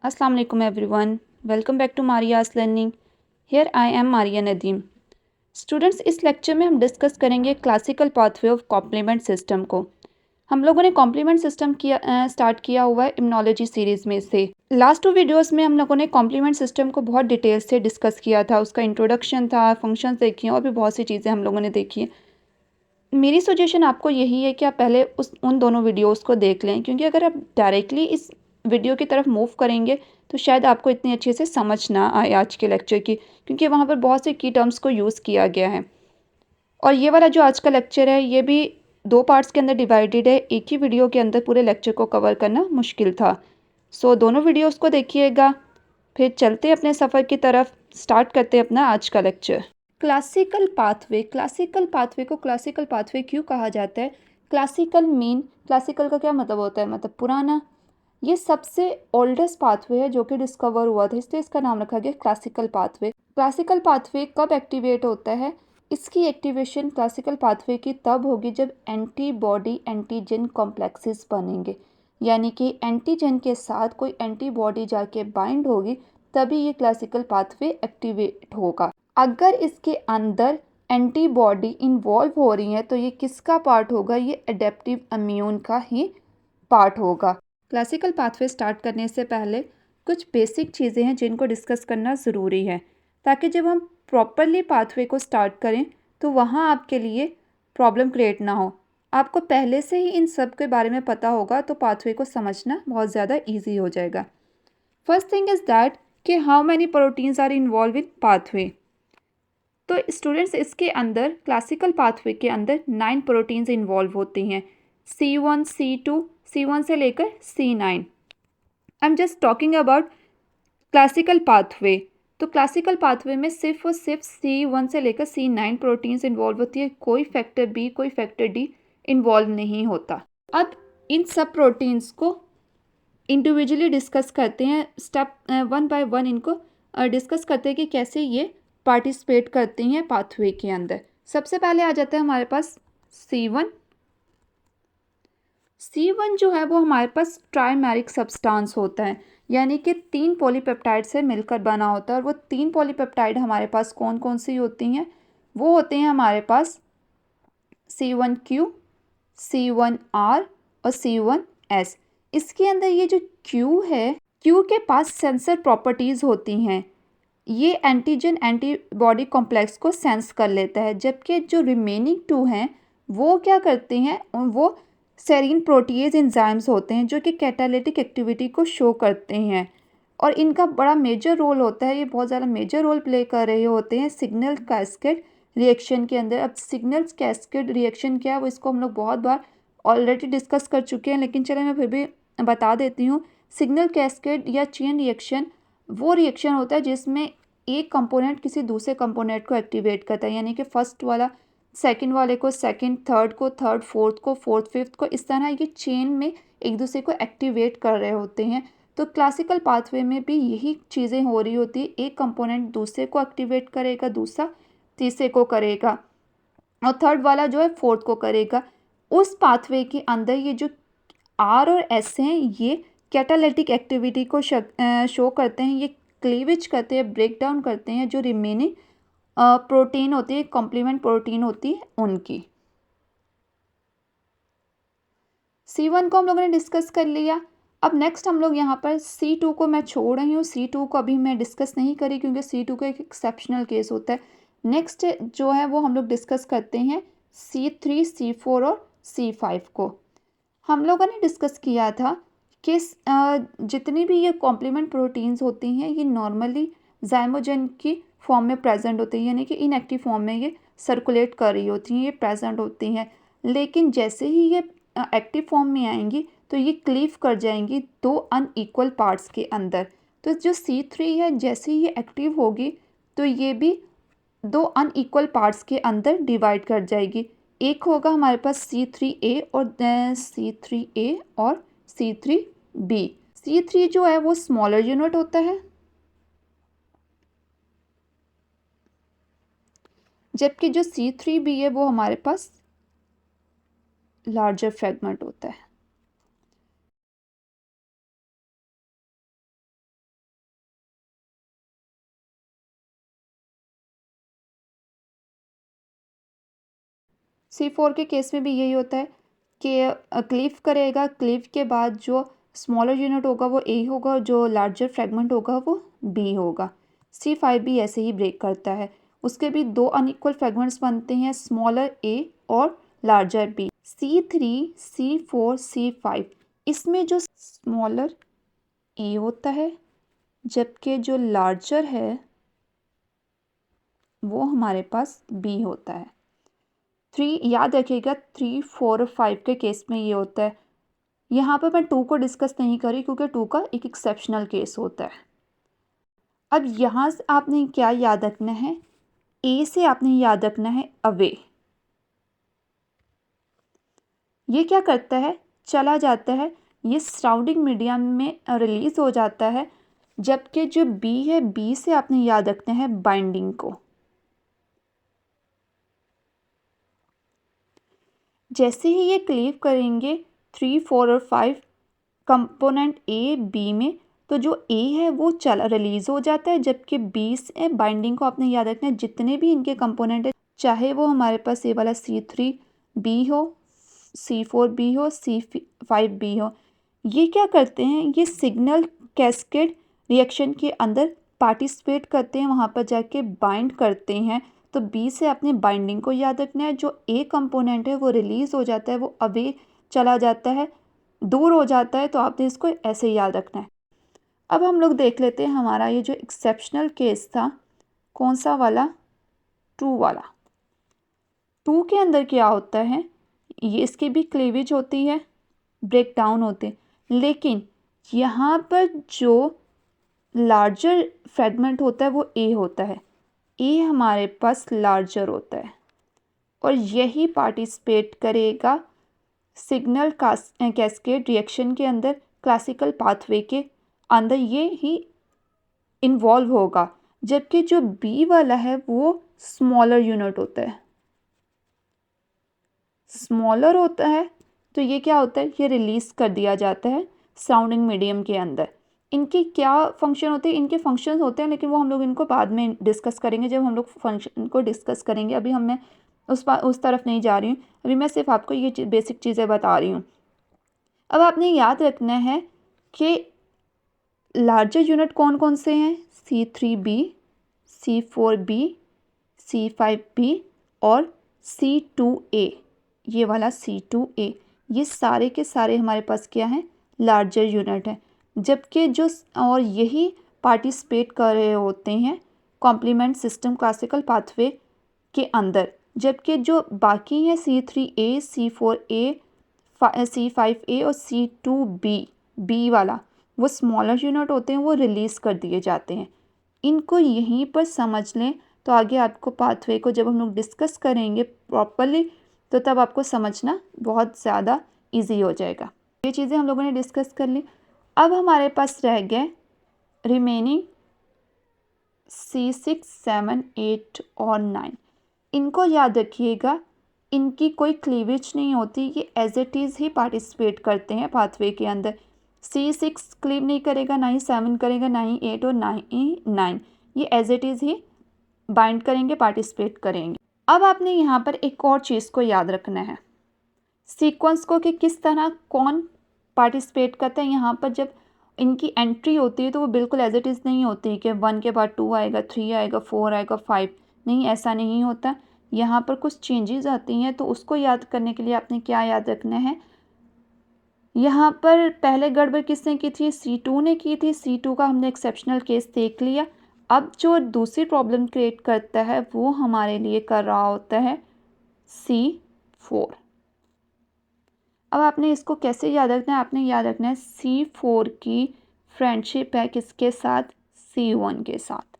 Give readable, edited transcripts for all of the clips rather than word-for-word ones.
Assalamu alaikum everyone. Welcome back to Maria's Learning. Here I am Maria Nadeem. Students, इस lecture में हम discuss करेंगे classical pathway of complement system को। हम लोगों ने कॉम्प्लीमेंट सिस्टम स्टार्ट किया हुआ है इम्यूनोलॉजी सीरीज़ में से। लास्ट 2 वीडियोस में हम लोगों ने कॉम्प्लीमेंट सिस्टम को बहुत डिटेल से डिस्कस किया था। उसका इंट्रोडक्शन था, फंक्शंस देखी और भी बहुत सी चीज़ें हम लोगों ने देखी। मेरी सजेशन आपको यही है कि आप पहले उन दोनों वीडियोस को देख लें, क्योंकि अगर आप डायरेक्टली इस वीडियो की तरफ मूव करेंगे तो शायद आपको इतनी अच्छे से समझ ना आए आज के लेक्चर की, क्योंकि वहाँ पर बहुत से की टर्म्स को यूज़ किया गया है। और ये वाला जो आज का लेक्चर है ये भी 2 पार्ट्स के अंदर डिवाइडेड है। एक ही वीडियो के अंदर पूरे लेक्चर को कवर करना मुश्किल था। सो दोनों वीडियोस को देखिएगा। फिर चलते हैं अपने सफ़र की तरफ, स्टार्ट करते हैं अपना आज का लेक्चर। क्लासिकल पाथवे को क्लासिकल पाथवे क्यों कहा जाता है? क्लासिकल का क्या मतलब होता है? मतलब पुराना। ये सबसे ओल्डेस्ट पाथवे है जो कि डिस्कवर हुआ था, इसलिए इसका नाम रखा गया क्लासिकल पाथवे। क्लासिकल पाथवे कब एक्टिवेट होता है? इसकी एक्टिवेशन क्लासिकल पाथवे की तब होगी जब एंटीबॉडी एंटीजन कॉम्प्लेक्सेस बनेंगे, यानी कि एंटीजन के साथ कोई एंटीबॉडी जाके बाइंड होगी, तभी ये क्लासिकल पाथवे एक्टिवेट होगा। अगर इसके अंदर एंटीबॉडी इन्वॉल्व हो रही है तो ये किसका पार्ट होगा? ये एडेप्टिव इम्यून का ही पार्ट होगा। क्लासिकल पाथवे स्टार्ट करने से पहले कुछ बेसिक चीज़ें हैं जिनको डिस्कस करना ज़रूरी है, ताकि जब हम प्रॉपरली पाथवे को स्टार्ट करें तो वहाँ आपके लिए प्रॉब्लम क्रिएट ना हो। आपको पहले से ही इन सब के बारे में पता होगा तो पाथवे को समझना बहुत ज़्यादा ईजी हो जाएगा। फर्स्ट थिंग इज़ दैट कि how many proteins are involve in pathway. तो स्टूडेंट्स, इसके अंदर क्लासिकल पाथवे के अंदर 9 प्रोटीन्स इन्वॉल्व होती हैं। C1, C2, C1 से लेकर C9। I am just talking about classical pathway. तो क्लासिकल पाथवे में सिर्फ और सिर्फ C1 से लेकर C9 प्रोटीन्स इन्वॉल्व होती है। कोई फैक्टर बी, कोई फैक्टर डी इन्वॉल्व नहीं होता। अब इन सब प्रोटीन्स को इंडिविजुअली डिस्कस करते हैं, स्टेप 1 बाय 1 इनको डिस्कस करते हैं कि कैसे ये पार्टिसिपेट करती हैं पाथवे के अंदर। सबसे पहले आ जाता है हमारे पास C1। C1 जो है वो हमारे पास ट्राइमेरिक सब्सटेंस होता है, यानी कि 3 पॉलीपेप्टाइड से मिलकर बना होता है। और वो 3 पॉलीपेप्टाइड हमारे पास कौन कौन सी होती हैं? वो होते हैं हमारे पास C1Q, C1R और C1S। इसके अंदर ये जो Q है, Q के पास सेंसर प्रॉपर्टीज़ होती हैं। ये एंटीजन एंटीबॉडी कॉम्प्लेक्स को सेंस कर लेता है, जबकि जो रिमेनिंग 2 हैं वो क्या करते हैं? वो सेरीन प्रोटीएज एंजाइम्स होते हैं जो कि कैटालिटिक एक्टिविटी को शो करते हैं, और इनका बड़ा मेजर रोल होता है। ये बहुत ज़्यादा मेजर रोल प्ले कर रहे होते हैं सिग्नल कैस्केड रिएक्शन के अंदर। अब सिग्नल कैस्केड रिएक्शन क्या है वो इसको हम लोग बहुत बार ऑलरेडी डिस्कस कर चुके हैं, लेकिन चले मैं फिर भी बता देती हूँ। सिग्नल कैस्केड या चेन रिएक्शन वो रिएक्शन होता है जिसमें एक कंपोनेंट किसी दूसरे कंपोनेंट को एक्टिवेट करता है, यानी कि फर्स्ट वाला सेकंड वाले को, सेकंड थर्ड को, थर्ड फोर्थ को, फोर्थ फिफ्थ को, इस तरह ये चेन में एक दूसरे को एक्टिवेट कर रहे होते हैं। तो क्लासिकल पाथवे में भी यही चीज़ें हो रही होती है। एक कंपोनेंट दूसरे को एक्टिवेट करेगा, दूसरा तीसरे को करेगा और थर्ड वाला जो है फोर्थ को करेगा। उस पाथवे के अंदर ये जो R और S हैं ये कैटालिटिक एक्टिविटी को शो करते हैं। ये क्लीवेज करते हैं, ब्रेक डाउन करते हैं जो रिमेनिंग प्रोटीन होती है, कॉम्प्लीमेंट प्रोटीन होती है उनकी। C1 को हम लोगों ने डिस्कस कर लिया। अब नेक्स्ट हम लोग यहाँ पर C2 को मैं छोड़ रही हूँ। C2 को अभी मैं डिस्कस नहीं करी क्योंकि C2 का एक एक्सेप्शनल केस होता है। नेक्स्ट जो है वो हम लोग डिस्कस करते हैं C3, C4 और C5 को। हम लोगों ने डिस्कस किया था कि जितनी भी ये कॉम्प्लीमेंट प्रोटीन्स होती हैं ये नॉर्मली जाइमोजन की फॉर्म में प्रेजेंट होती हैं, यानी कि इनएक्टिव फॉर्म में ये सर्कुलेट कर रही होती हैं, ये प्रेजेंट होती हैं। लेकिन जैसे ही ये एक्टिव फॉर्म में आएंगी तो ये क्लीव कर जाएंगी 2 अनइक्वल पार्ट्स के अंदर। तो जो C3 है जैसे ही ये एक्टिव होगी तो ये भी 2 अनइक्वल पार्ट्स के अंदर डिवाइड कर जाएगी। एक होगा हमारे पास C3A और C3A और C3B। C3 जो है वो स्मॉलर यूनिट होता है, जबकि जो C3B है वो हमारे पास लार्जर फ्रेगमेंट होता है। C4 के केस में भी यही होता है कि क्लीव करेगा, क्लीव के बाद जो स्मॉलर यूनिट होगा वो A होगा, जो लार्जर फ्रेगमेंट होगा वो B होगा। C5 भी ऐसे ही ब्रेक करता है, उसके भी दो अनइक्वल फ्रेगमेंट्स बनते हैं, स्मॉलर A और larger B। C3, C4, C5 इसमें जो स्मॉलर A होता है जबकि जो लार्जर है वो हमारे पास B होता है। 3 याद रखिएगा, 3, 4 और 5 के केस में ये होता है। यहाँ पर मैं 2 को डिस्कस नहीं करी क्योंकि 2 का एक एक्सेप्शनल केस होता है। अब यहाँ से आपने क्या याद रखना है, ए से आपने याद रखना है अवे। ये क्या करता है, चला जाता है, ये सराउंडिंग मीडियम में रिलीज हो जाता है, जबकि जो बी है, बी से आपने याद रखना है बाइंडिंग को। जैसे ही ये क्लीव करेंगे 3, 4 और 5 कंपोनेंट ए बी में, तो जो ए है वो चला रिलीज हो जाता है, जबकि बी से बाइंडिंग को आपने याद रखना है। जितने भी इनके कंपोनेंट है, चाहे वो हमारे पास ये वाला C3 बी हो, C4 बी हो, C5 बी हो, ये क्या करते हैं, ये सिग्नल कैस्केड रिएक्शन के अंदर पार्टिसिपेट करते हैं, वहाँ पर जाके बाइंड करते हैं। तो बी से अपने बाइंडिंग को याद रखना है, जो ए कंपोनेंट है वो रिलीज हो जाता है, वो अवे चला जाता है, दूर हो जाता है, तो आपने इसको ऐसे ही याद रखना है। अब हम लोग देख लेते हैं हमारा ये जो एक्सेप्शनल केस था, कौन सा वाला, 2 वाला। 2 के अंदर क्या होता है, ये इसकी भी क्लीवेज होती है, ब्रेक डाउन होते हैं, लेकिन यहाँ पर जो लार्जर फ्रेगमेंट होता है वो ए होता है, ए हमारे पास लार्जर होता है, और यही पार्टिसिपेट करेगा सिग्नल कैस्केड रिएक्शन के अंदर, क्लासिकल पाथवे के अंदर ये ही इन्वॉल्व होगा। जबकि जो बी वाला है वो स्मॉलर यूनिट होता है, स्मॉलर होता है, तो ये क्या होता है, ये रिलीज कर दिया जाता है सराउंडिंग मीडियम के अंदर। इनके क्या फंक्शन होते हैं, इनके फंक्शंस होते हैं, लेकिन वो हम लोग इनको बाद में डिस्कस करेंगे, जब हम लोग फंक्शन को डिस्कस करेंगे। अभी मैं उस तरफ नहीं जा रही हूँ, अभी मैं सिर्फ आपको ये बेसिक चीज़ें बता रही हूँ। अब आपने याद रखना है कि लार्जर यूनिट कौन कौन से हैं, C3B, C4B, C5B और C2A। ये वाला C2A, ये सारे के सारे हमारे पास क्या हैं, लार्जर यूनिट है। जबकि जो और यही पार्टिसिपेट कर रहे होते हैं कॉम्प्लीमेंट सिस्टम क्लासिकल पाथवे के अंदर, जबकि जो बाकी हैं C3A, C4A, C5A और C2B, बी वाला, वो स्मॉलर यूनिट होते हैं, वो रिलीज़ कर दिए जाते हैं। इनको यहीं पर समझ लें, तो आगे आपको पाथवे को जब हम लोग डिस्कस करेंगे प्रॉपरली, तो तब आपको समझना बहुत ज़्यादा इजी हो जाएगा। ये चीज़ें हम लोगों ने डिस्कस कर ली। अब हमारे पास रह गए रिमेनिंग C6, 7, 8 और 9। इनको याद रखिएगा, इनकी कोई क्लीवेज नहीं होती, ये एज इट इज़ ही पार्टिसिपेट करते हैं पाथवे के अंदर। C6 क्लीव नहीं करेगा, ना ही 7 करेगा, ना ही 8 और ना ही 9, ये एज इट इज़ ही बाइंड करेंगे, पार्टिसिपेट करेंगे। अब आपने यहाँ पर एक और चीज़ को याद रखना है, सीक्वेंस को, कि किस तरह कौन पार्टिसिपेट करता है। यहाँ पर जब इनकी एंट्री होती है तो वो बिल्कुल एज इट इज़ नहीं होती कि 1 के बाद 2 आएगा, 3 आएगा, 4 आएगा, 5 नहीं, ऐसा नहीं होता। यहाँ पर कुछ चेंजेस आती हैं, तो उसको याद करने के लिए आपने क्या याद रखना है, यहाँ पर पहले गड़बड़ किसने की थी, C2 ने की थी। C2 का हमने एक्सेप्शनल केस देख लिया। अब जो दूसरी प्रॉब्लम क्रिएट करता है वो हमारे लिए कर रहा होता है C4। अब आपने इसको कैसे याद रखना है, आपने याद रखना है C4 की फ्रेंडशिप है किसके साथ, C1 के साथ।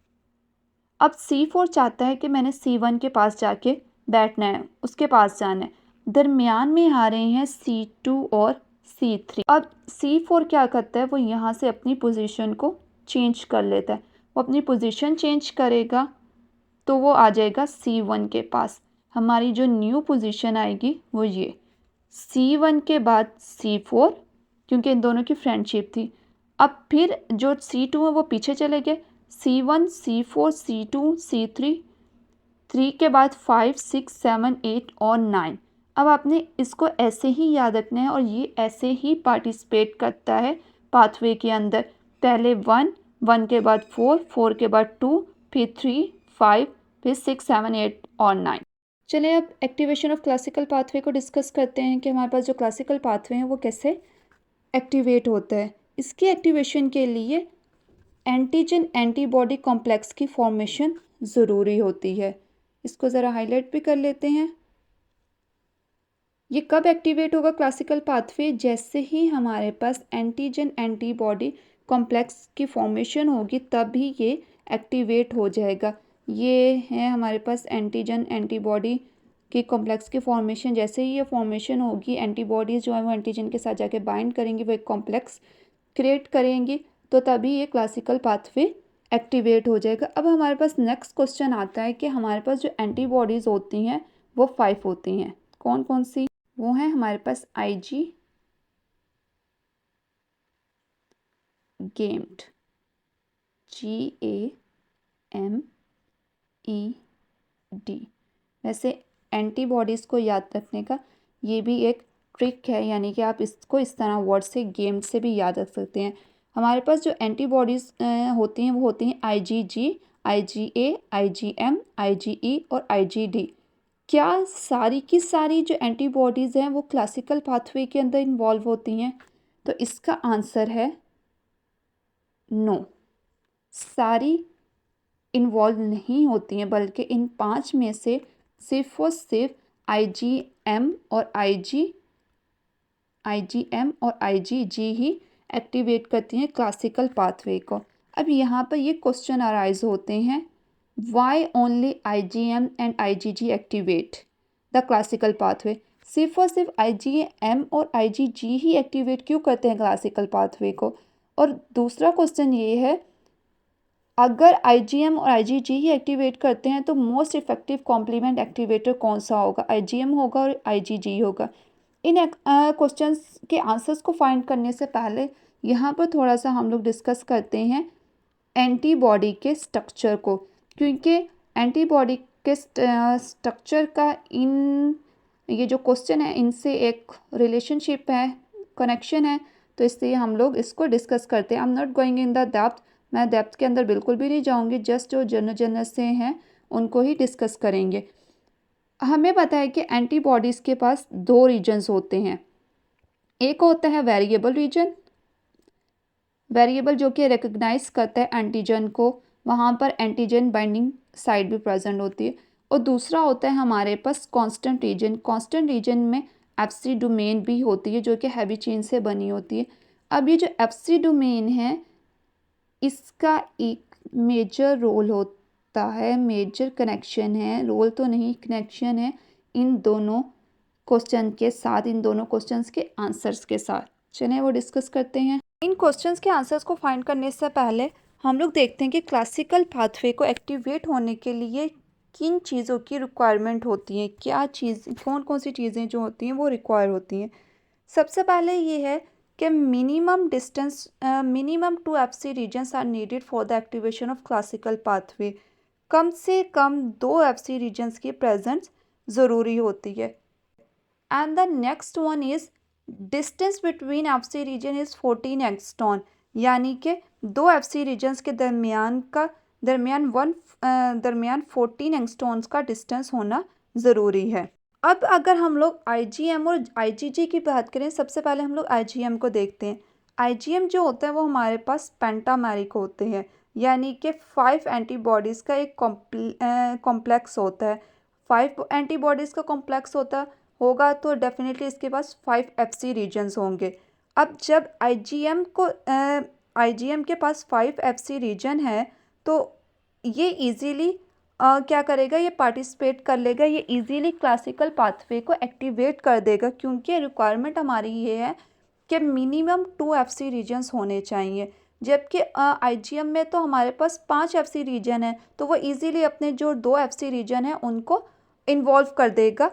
अब C4 चाहता है कि मैंने C1 के पास जाके बैठना है, उसके पास जाना है। दरमियान में आ रहे हैं C2 और C3। अब C4 क्या करता है, वो यहाँ से अपनी पोजीशन को चेंज कर लेता है। वो अपनी पोजीशन चेंज करेगा तो वो आ जाएगा C1 के पास। हमारी जो न्यू पोजीशन आएगी वो ये C1 के बाद C4, क्योंकि इन दोनों की फ्रेंडशिप थी। अब फिर जो C2 है वो पीछे चले गए, C1, C4, C2, C3, 3 के बाद 5, 6, 7, 8 और 9। अब आपने इसको ऐसे ही याद रखना है और ये ऐसे ही पार्टिसिपेट करता है पाथवे के अंदर। पहले 1, 1 के बाद 4, 4 के बाद 2, फिर 3, 5, फिर 6, 7, 8 और 9। चलिए अब एक्टिवेशन ऑफ क्लासिकल पाथवे को डिस्कस करते हैं कि हमारे पास जो क्लासिकल पाथवे हैं वो कैसे एक्टिवेट होता है। इसकी एक्टिवेशन के लिए एंटीजन एंटीबॉडी कॉम्प्लेक्स की फॉर्मेशन ज़रूरी होती है। इसको ज़रा हाईलाइट भी कर लेते हैं। ये कब एक्टिवेट होगा क्लासिकल पाथवे? जैसे ही हमारे पास एंटीजन एंटीबॉडी कॉम्प्लेक्स की फॉर्मेशन होगी तभी ये एक्टिवेट हो जाएगा। ये है हमारे पास एंटीजन एंटीबॉडी की कॉम्प्लेक्स की फॉर्मेशन। जैसे ही ये फॉर्मेशन होगी, एंटीबॉडीज़ जो है वो एंटीजन के साथ जाके बाइंड करेंगी, वो एक कॉम्प्लेक्स क्रिएट करेंगी, तो तभी ये क्लासिकल पाथवे एक्टिवेट हो जाएगा। अब हमारे पास नेक्स्ट क्वेश्चन आता है कि हमारे पास जो एंटीबॉडीज़ होती हैं वो 5 होती हैं। कौन कौन सी? वो है हमारे पास IG गेम्ड, GAMED। वैसे एंटीबॉडीज़ को याद रखने का ये भी एक ट्रिक है, यानी कि आप इसको इस तरह वर्ड से गेम्ड से भी याद रख सकते हैं। हमारे पास जो एंटीबॉडीज़ होती हैं वो होती हैं IgG, IgA, IgM, IgE और IgD। क्या सारी की सारी जो एंटीबॉडीज़ हैं वो क्लासिकल पाथवे के अंदर इन्वॉल्व होती हैं? तो इसका आंसर है नो, सारी इन्वॉल्व नहीं होती हैं, बल्कि इन 5 में से सिर्फ और सिर्फ IgM और IgG ही एक्टिवेट करती हैं क्लासिकल पाथवे को। अब यहाँ पर ये क्वेश्चन अराइज होते हैं, why only IgM and IgG activate the classical pathway? सिर्फ और सिर्फ IgM और IgG ही एक्टिवेट क्यों करते हैं क्लासिकल पाथवे को? और दूसरा क्वेश्चन ये है, अगर IgM और IgG ही एक्टिवेट करते हैं तो मोस्ट इफेक्टिव कॉम्प्लीमेंट एक्टिवेटर कौन सा होगा? IgM होगा और IgG होगा? इन क्वेश्चंस के आंसर्स को फाइंड करने से पहले यहाँ पर थोड़ा सा हम लोग डिस्कस करते हैं एंटीबॉडी के स्ट्रक्चर को, क्योंकि एंटीबॉडी के स्ट्रक्चर का इन ये जो क्वेश्चन है इनसे एक रिलेशनशिप है, कनेक्शन है, तो इसलिए हम लोग इसको डिस्कस करते हैं। I am not going in the depth, मैं डेप्थ के अंदर बिल्कुल भी नहीं जाऊंगी, जस्ट जो जनरल से हैं उनको ही डिस्कस करेंगे। हमें पता है कि एंटीबॉडीज़ के पास 2 रीजन्स होते हैं। एक होता है वेरिएबल रीजन, वेरिएबल जो कि रिकग्नाइज करता है एंटीजन को, वहाँ पर एंटीजन बाइंडिंग साइट भी प्रेजेंट होती है। और दूसरा होता है हमारे पास कांस्टेंट रीजन। कांस्टेंट रीजन में FC डोमेन भी होती है जो कि हैवी चेन से बनी होती है। अब ये जो FC डोमेन है इसका एक मेजर रोल होता है, मेजर कनेक्शन है, रोल तो नहीं कनेक्शन है इन दोनों क्वेश्चन के साथ, इन दोनों क्वेश्चंस के आंसर्स के साथ। चलिए वो डिस्कस करते हैं। इन क्वेश्चंस के आंसर्स को फाइंड करने से पहले हम लोग देखते हैं कि क्लासिकल पाथवे को एक्टिवेट होने के लिए किन चीज़ों की रिक्वायरमेंट होती है, क्या चीज़, कौन कौन सी चीज़ें जो होती हैं वो रिक्वायर होती हैं। सबसे पहले ये है कि minimum 2 FC regions are needed for the activation of classical pathway. कम से कम 2 FC रीजन्स की प्रेजेंस ज़रूरी होती है। And the next one is distance between FC region is 14 angstrom, यानी कि 2 FC रीजन्स के दरमियान 14 एंगस्ट्रॉन्स का डिस्टेंस होना ज़रूरी है। अब अगर हम लोग IgM और IgG की बात करें, सबसे पहले हम लोग IgM को देखते हैं। IgM जो होता है वो हमारे पास पेंटामेरिक होते हैं, यानी कि 5 एंटीबॉडीज़ का एक कॉम्प्लेक्स होता है। 5 एंटीबॉडीज़ का कॉम्प्लेक्स होगा तो डेफिनेटली इसके पास 5 FC रीजन्स होंगे। अब जब IgM के पास 5 FC रीजन है तो ये इजीली क्या करेगा, ये पार्टिसिपेट कर लेगा, ये इजीली क्लासिकल पाथवे को एक्टिवेट कर देगा, क्योंकि रिक्वायरमेंट हमारी ये है कि मिनिमम 2 FC रीजन्स होने चाहिए। जबकि IgM में तो हमारे पास 5 FC रीजन है, तो वो इजीली अपने जो 2 FC रीजन है उनको इन्वॉल्व कर देगा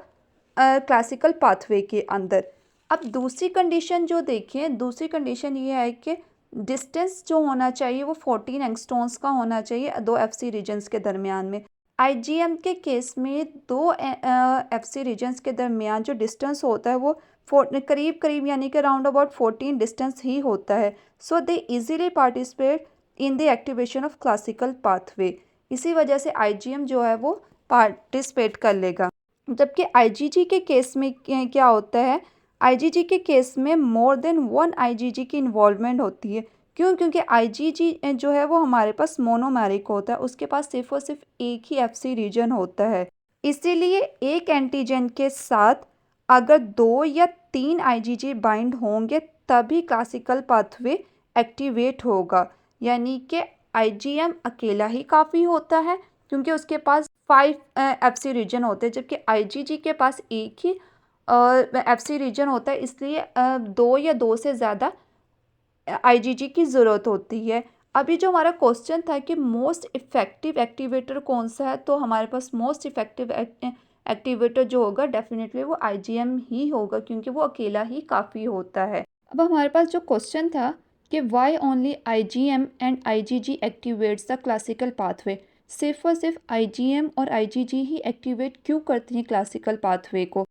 क्लासिकल पाथवे के अंदर। अब दूसरी कंडीशन जो देखें, दूसरी कंडीशन ये है कि डिस्टेंस जो होना चाहिए वो 14 एंगस्ट्रॉन्स का होना चाहिए 2 FC रीजन्स के दरमियान में। आईजीएम के केस में दो एफसी रीजन्स के दरमियान जो डिस्टेंस होता है वो करीब करीब यानी कि अराउंड अबाउट 14 डिस्टेंस ही होता है। So they easily participate in the activation of classical pathway. इसी वजह से आईजीएम जो है वो पार्टिसिपेट कर लेगा। जबकि आईजीजी के केस में क्या होता है, आईजीजी के केस में मोर देन वन आईजीजी की इन्वॉल्वमेंट होती है। क्यों? क्योंकि आईजीजी जो है वो हमारे पास मोनोमेरिक होता है, उसके पास सिर्फ और सिर्फ एक ही एफसी रीजन होता है। इसीलिए एक एंटीजन के साथ अगर 2 या 3 आईजीजी बाइंड होंगे तभी क्लासिकल पाथवे एक्टिवेट होगा। यानी कि आईजीएम अकेला ही काफ़ी होता है क्योंकि उसके पास 5 एफसी रीजन होते हैं, जबकि आईजीजी के पास एक ही एफसी रीजन होता है, इसलिए 2 या 2 से ज़्यादा आईजीजी की ज़रूरत होती है। अभी जो हमारा क्वेश्चन था कि मोस्ट इफ़ेक्टिव एक्टिवेटर कौन सा है, तो हमारे पास मोस्ट इफ़ेक्टिव एक्टिवेटर जो होगा डेफिनेटली वो आईजीएम ही होगा क्योंकि वो अकेला ही काफ़ी होता है। अब हमारे पास जो क्वेश्चन था कि why only IgM and IgG activates the classical pathway, सिर्फ और सिर्फ आईजीएम और आईजीजी ही एक्टिवेट क्यों करती हैं क्लासिकल पाथवे को।